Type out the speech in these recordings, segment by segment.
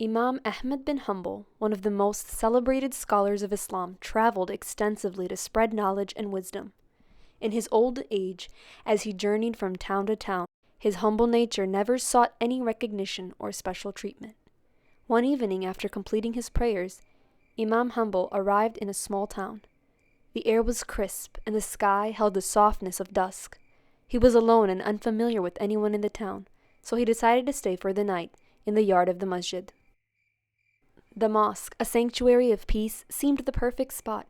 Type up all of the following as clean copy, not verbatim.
Imam Ahmed bin Hanbal, one of the most celebrated scholars of Islam, traveled extensively to spread knowledge and wisdom. In his old age, as he journeyed from town to town, his humble nature never sought any recognition or special treatment. One evening, after completing his prayers, Imam Hanbal arrived in a small town. The air was crisp, and the sky held the softness of dusk. He was alone and unfamiliar with anyone in the town, so he decided to stay for the night in the yard of the masjid. The mosque, a sanctuary of peace, seemed the perfect spot.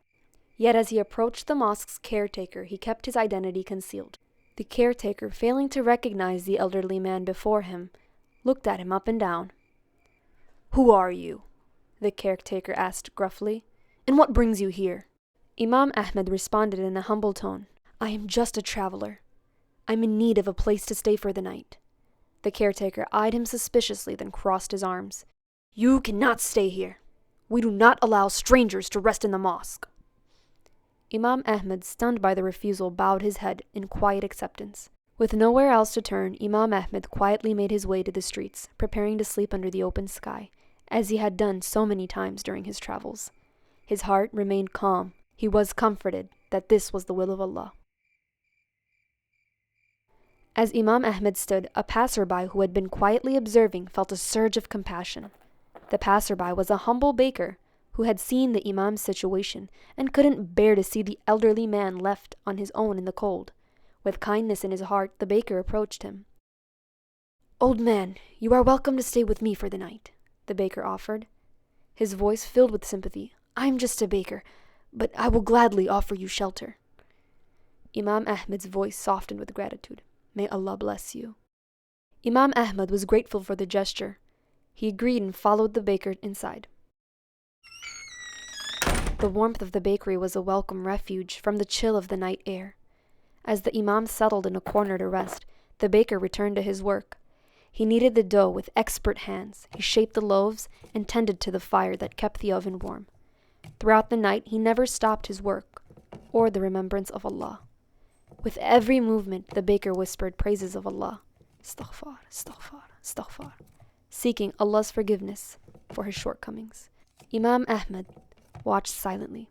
Yet as he approached the mosque's caretaker, he kept his identity concealed. The caretaker, failing to recognize the elderly man before him, looked at him up and down. "Who are you?" the caretaker asked gruffly. "And what brings you here?" Imam Ahmed responded in a humble tone, "I am just a traveler. I'm in need of a place to stay for the night." The caretaker eyed him suspiciously, then crossed his arms. "You cannot stay here. We do not allow strangers to rest in the mosque." Imam Ahmed, stunned by the refusal, bowed his head in quiet acceptance. With nowhere else to turn, Imam Ahmed quietly made his way to the streets, preparing to sleep under the open sky, as he had done so many times during his travels. His heart remained calm. He was comforted that this was the will of Allah. As Imam Ahmed stood, a passerby who had been quietly observing felt a surge of compassion. The passerby was a humble baker who had seen the Imam's situation and couldn't bear to see the elderly man left on his own in the cold. With kindness in his heart, the baker approached him. "Old man, you are welcome to stay with me for the night," the baker offered. His voice filled with sympathy. "I'm just a baker, but I will gladly offer you shelter." Imam Ahmed's voice softened with gratitude. "May Allah bless you." Imam Ahmed was grateful for the gesture. He agreed and followed the baker inside. The warmth of the bakery was a welcome refuge from the chill of the night air. As the Imam settled in a corner to rest, the baker returned to his work. He kneaded the dough with expert hands. He shaped the loaves and tended to the fire that kept the oven warm. Throughout the night, he never stopped his work or the remembrance of Allah. With every movement, the baker whispered praises of Allah. Istighfar, istighfar, istighfar, seeking Allah's forgiveness for his shortcomings. Imam Ahmed watched silently.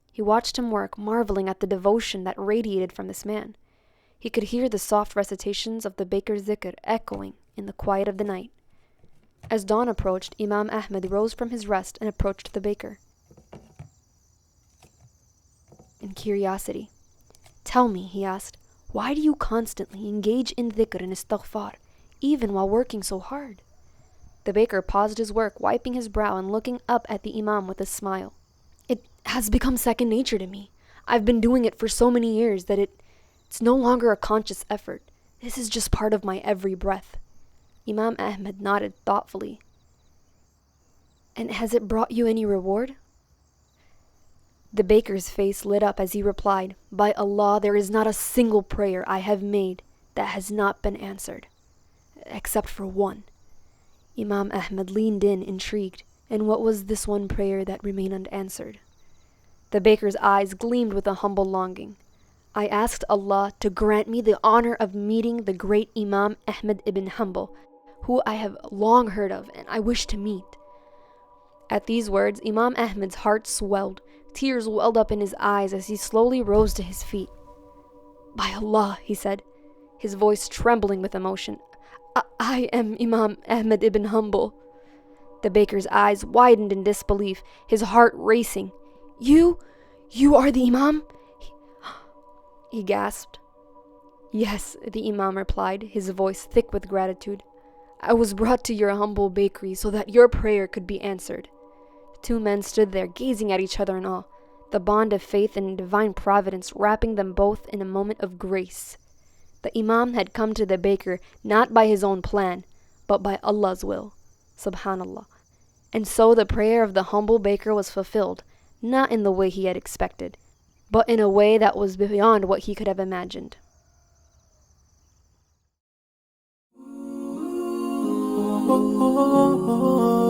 He watched him work, marveling at the devotion that radiated from this man. He could hear the soft recitations of the baker's zikr echoing in the quiet of the night. As dawn approached, Imam Ahmed rose from his rest and approached the baker. In curiosity, "Tell me," he asked, "why do you constantly engage in dhikr and istighfar, even while working so hard?" The baker paused his work, wiping his brow and looking up at the Imam with a smile. "It has become second nature to me. I've been doing it for so many years that it's no longer a conscious effort. This is just part of my every breath." Imam Ahmed nodded thoughtfully. "And has it brought you any reward?" The baker's face lit up as he replied, "By Allah, there is not a single prayer I have made that has not been answered, except for one." Imam Ahmed leaned in, intrigued. And what was this one prayer that remained unanswered? The baker's eyes gleamed with a humble longing. "I asked Allah to grant me the honor of meeting the great Imam Ahmed ibn Hanbal, who I have long heard of and I wish to meet." At these words, Imam Ahmed's heart swelled. Tears welled up in his eyes as he slowly rose to his feet. "By Allah," he said, his voice trembling with emotion, I am Imam Ahmed ibn Hanbal." The baker's eyes widened in disbelief, his heart racing. You are the Imam?" He gasped. "Yes," the Imam replied, his voice thick with gratitude. "I was brought to your humble bakery so that your prayer could be answered." The two men stood there, gazing at each other in awe, the bond of faith and divine providence wrapping them both in a moment of grace. The Imam had come to the baker not by his own plan, but by Allah's will. Subhanallah. And so the prayer of the humble baker was fulfilled, not in the way he had expected, but in a way that was beyond what he could have imagined. Oh, oh, oh, oh.